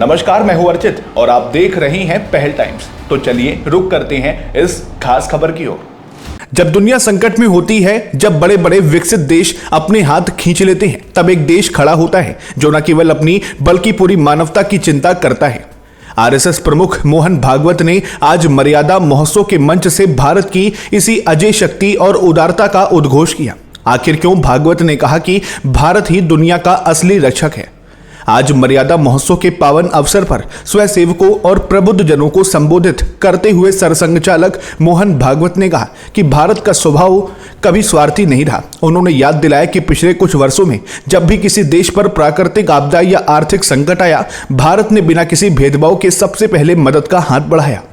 नमस्कार, मैं हूं अर्चित और आप देख रहे हैं पहल टाइम्स। तो चलिए रुक करते हैं इस खास खबर की ओर। जब दुनिया संकट में होती है, जब बड़े बड़े विकसित देश अपने हाथ खींच लेते हैं, तब एक देश खड़ा होता है जो न केवल अपनी बल्कि पूरी मानवता की चिंता करता है। आरएसएस प्रमुख मोहन भागवत ने आज मर्यादा महोत्सव के मंच से भारत की इसी अजय शक्ति और उदारता का उद्घोष किया। आखिर क्यों भागवत ने कहा कि भारत ही दुनिया का असली रक्षक है। आज मर्यादा महोत्सव के पावन अवसर पर स्वयंसेवकों और प्रबुद्ध जनों को संबोधित करते हुए सरसंघ चालक मोहन भागवत ने कहा कि भारत का स्वभाव कभी स्वार्थी नहीं रहा। उन्होंने याद दिलाया कि पिछले कुछ वर्षों में जब भी किसी देश पर प्राकृतिक आपदा या आर्थिक संकट आया, भारत ने बिना किसी भेदभाव के सबसे पहले मदद का हाथ बढ़ाया।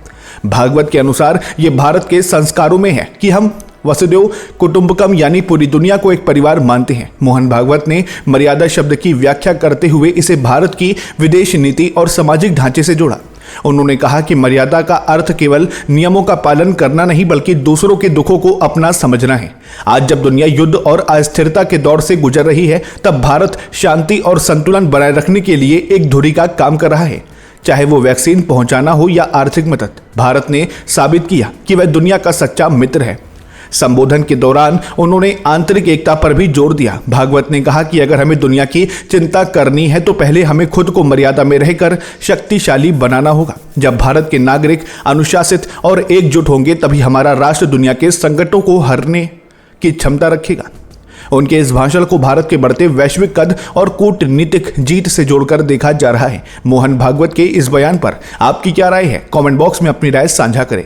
भागवत के अनुसार ये भारत के संस्कारों में है कि हम वसुधैव कुटुंबकम यानी पूरी दुनिया को एक परिवार मानते हैं। मोहन भागवत ने मर्यादा शब्द की व्याख्या करते हुए इसे भारत की विदेश नीति और सामाजिक ढांचे से जोड़ा। उन्होंने कहा कि मर्यादा का अर्थ केवल नियमों का पालन करना नहीं, बल्कि दूसरों के दुखों को अपना समझना है। आज जब दुनिया युद्ध और अस्थिरता के दौर से गुजर रही है, तब भारत शांति और संतुलन बनाए रखने के लिए एक धुरी का काम कर रहा है। चाहे वो वैक्सीन पहुंचाना हो या आर्थिक मदद, भारत ने साबित किया कि वह दुनिया का सच्चा मित्र है। संबोधन के दौरान उन्होंने आंतरिक एकता पर भी जोर दिया। भागवत ने कहा कि अगर हमें दुनिया की चिंता करनी है तो पहले हमें खुद को मर्यादा में रहकर शक्तिशाली बनाना होगा। जब भारत के नागरिक अनुशासित और एकजुट होंगे, तभी हमारा राष्ट्र दुनिया के संकटों को हरने की क्षमता रखेगा। उनके इस भाषण को भारत के बढ़ते वैश्विक कद और कूटनीतिक जीत से जोड़कर देखा जा रहा है। मोहन भागवत के इस बयान पर आपकी क्या राय है? कमेंट बॉक्स में अपनी राय साझा करें।